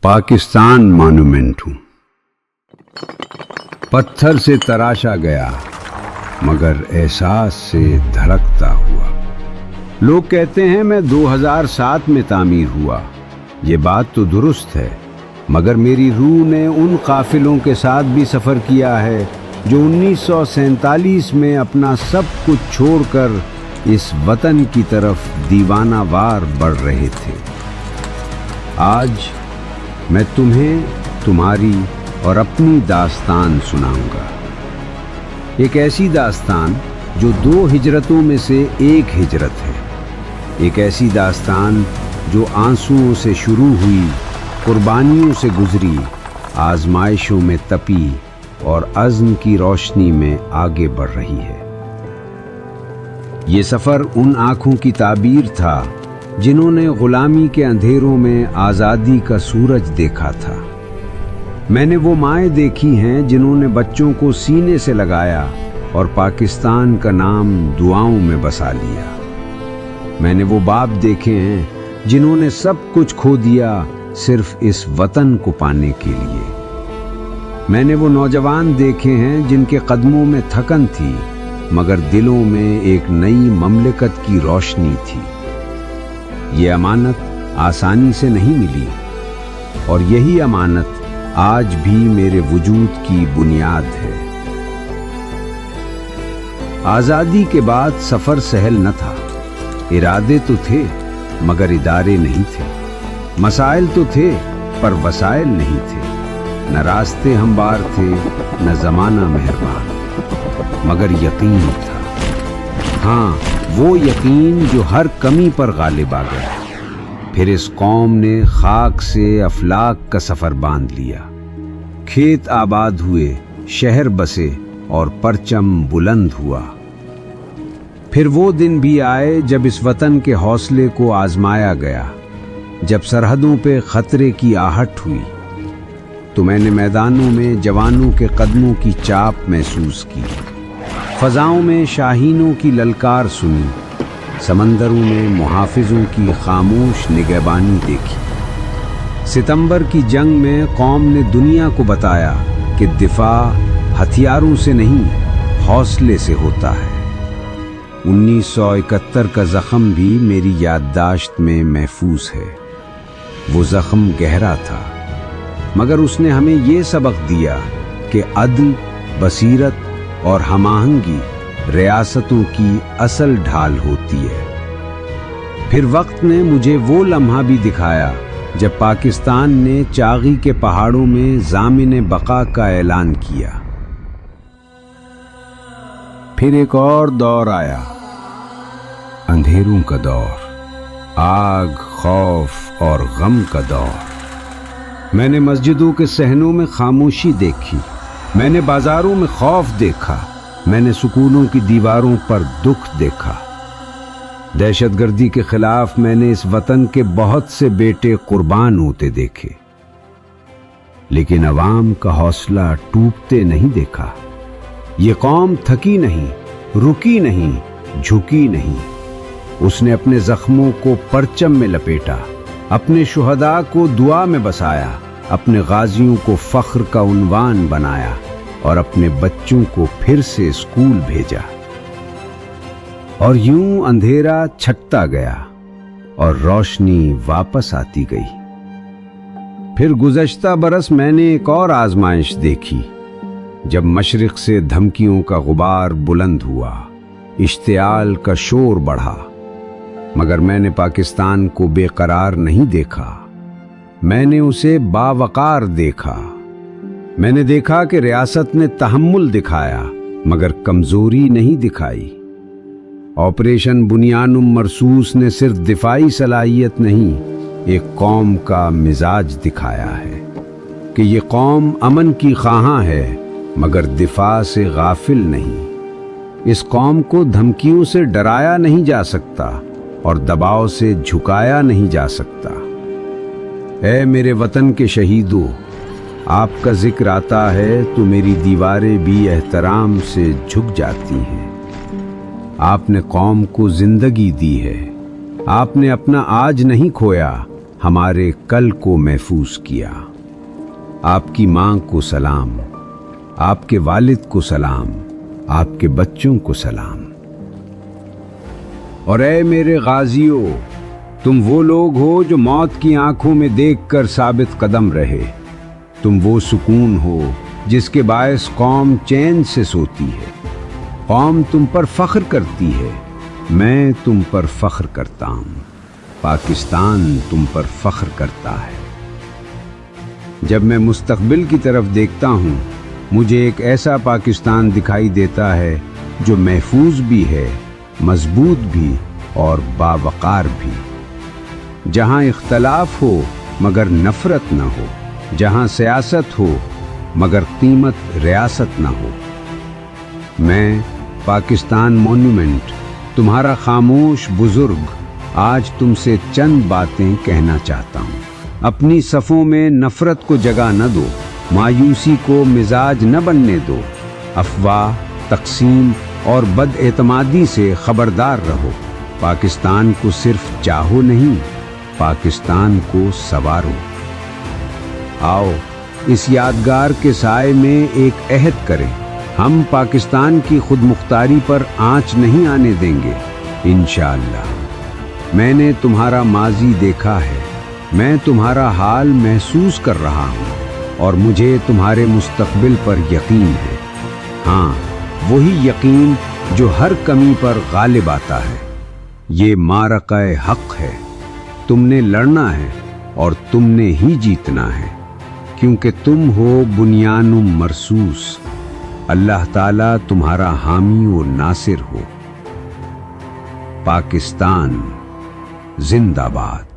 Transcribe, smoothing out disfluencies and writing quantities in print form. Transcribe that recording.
Pakistan monument हूँ। पत्थर से तराशा गया मगर एहसास से धड़कता हुआ। लोग कहते हैं मैं 2007 में तामीर हुआ। ये बात तो दुरुस्त है, मगर मेरी रूह ने उन काफिलों के साथ भी सफ़र किया है जो 1947 में अपना सब कुछ छोड़कर इस वतन की तरफ दीवाना वार बढ़ रहे थे। आज मैं तुम्हें तुम्हारी और अपनी दास्तान सुनाऊंगा। एक ऐसी दास्तान जो 2 हिजरतों में से एक हिजरत है। एक ऐसी दास्तान जो आंसुओं से शुरू हुई, कुर्बानियों से गुजरी, आजमाइशों में तपी और अज़्म की रोशनी में आगे बढ़ रही है। ये सफ़र उन आँखों की ताबीर था जिन्होंने ग़ुलामी के अंधेरों में आज़ादी का सूरज देखा था। मैंने वो माएँ देखी हैं जिन्होंने बच्चों को सीने से लगाया और पाकिस्तान का नाम दुआओं में बसा लिया। मैंने वो बाप देखे हैं जिन्होंने सब कुछ खो दिया सिर्फ इस वतन को पाने के लिए। मैंने वो नौजवान देखे हैं जिनके कदमों में थकन थी मगर दिलों में एक नई ममलकत की रोशनी थी। ये अमानत आसानी से नहीं मिली और यही अमानत आज भी मेरे वजूद की बुनियाद है। आज़ादी के बाद सफ़र सहल न था। इरादे तो थे मगर इदारे नहीं थे। मसाइल तो थे पर वसाइल नहीं थे। न रास्ते हमवार थे न ज़माना मेहरबान, मगर यकीन था। हाँ, वो यकीन जो हर कमी पर गालिब आ गया। फिर इस कौम ने खाक से अफलाक का सफ़र बांध लिया। खेत आबाद हुए, शहर बसे और परचम बुलंद हुआ। फिर वो दिन भी आए जब इस वतन के हौसले को आजमाया गया, जब सरहदों पे खतरे की आहट हुई। तो मैंने मैदानों में जवानों के कदमों की चाप महसूस की, फ़ज़ाओं में शाहीनों की ललकार सुनी, समंदरों में मुहाफ़िज़ों की खामोश निगहबानी देखी। सितंबर की जंग में कौम ने दुनिया को बताया कि दिफा हथियारों से नहीं हौसले से होता है। 1971 का ज़ख्म भी मेरी याददाश्त में महफूज है। वो ज़ख्म गहरा था मगर उसने हमें ये सबक दिया कि अदल, बसीरत और हमाहंगी रियासतों की असल ढाल होती है। फिर वक्त ने मुझे वो लम्हा भी दिखाया जब पाकिस्तान ने चागी के पहाड़ों में ज़ामिन बका का ऐलान किया। फिर एक और दौर आया, अंधेरों का दौर, आग, खौफ और गम का दौर। मैंने मस्जिदों के सहनों में खामोशी देखी, मैंने बाजारों में खौफ देखा, मैंने सुकूनों की दीवारों पर दुख देखा। दहशतगर्दी के खिलाफ मैंने इस वतन के बहुत से बेटे कुर्बान होते देखे, लेकिन अवाम का हौसला टूटते नहीं देखा। ये कौम थकी नहीं, रुकी नहीं, झुकी नहीं। उसने अपने जख्मों को परचम में लपेटा, अपने शुहदा को दुआ में बसाया, अपने गाजियों को फख्र का उन्वान बनाया और अपने बच्चों को फिर से स्कूल भेजा। और यूं अंधेरा छटता गया और रोशनी वापस आती गई। फिर गुज़श्ता बरस मैंने एक और आजमाइश देखी, जब मशरिक से धमकियों का गुबार बुलंद हुआ, इश्तियाल का शोर बढ़ा। मगर मैंने पाकिस्तान को बेकरार नहीं देखा, मैंने उसे बावकार देखा। मैंने देखा कि रियासत ने तहम्मुल दिखाया मगर कमजोरी नहीं दिखाई। ऑपरेशन बुनियानुम मरसूस ने सिर्फ दिफाई सलाहियत नहीं, एक कौम का मिजाज दिखाया है कि ये कौम अमन की ख़्वाहां है मगर दिफा से गाफिल नहीं। इस कौम को धमकियों से डराया नहीं जा सकता और दबाव से झुकाया नहीं जा सकता। ऐ मेरे वतन के शहीदों, आपका जिक्र आता है तो मेरी दीवारें भी एहतराम से झुक जाती हैं। आपने कौम को जिंदगी दी है, आपने अपना आज नहीं खोया, हमारे कल को महफूज किया। आपकी माँ को सलाम, आपके वालिद को सलाम, आपके बच्चों को सलाम। और ऐ मेरे गाजियों, तुम वो लोग हो जो मौत की आंखों में देखकर साबित कदम रहे। तुम वो सुकून हो जिसके बायस कौम चैन से सोती है। कौम तुम पर फख्र करती है, मैं तुम पर फख्र करता हूँ। पाकिस्तान तुम पर फख्र करता है। जब मैं मुस्तकबिल की तरफ देखता हूँ, मुझे एक ऐसा पाकिस्तान दिखाई देता है जो महफूज भी है, मजबूत भी और बावकार भी। जहाँ इख्तलाफ हो मगर नफरत न हो, जहाँ सियासत हो मगर कीमत रियासत न हो। मैं पाकिस्तान मॉन्यूमेंट, तुम्हारा खामोश बुजुर्ग, आज तुमसे चंद बातें कहना चाहता हूँ। अपनी सफ़ों में नफरत को जगह न दो, मायूसी को मिजाज न बनने दो। अफवाह, तकसीम और बदएतमादी से खबरदार रहो। पाकिस्तान को सिर्फ चाहो नहीं, पाकिस्तान को सवारो। आओ इस यादगार के साए में एक अहद करें। हम पाकिस्तान की खुद मुख्तारी पर आंच नहीं आने देंगे, इंशाअल्लाह। मैंने तुम्हारा माजी देखा है, मैं तुम्हारा हाल महसूस कर रहा हूँ और मुझे तुम्हारे मुस्तकबिल पर यकीन है। हाँ, वही यकीन जो हर कमी पर गालिब आता है। ये मारक़े हक़ है, तुमने लड़ना है और तुमने ही जीतना है, क्योंकि तुम हो बुनियानुम मरसूस। अल्लाह ताला तुम्हारा हामी और नासिर हो। पाकिस्तान जिंदाबाद।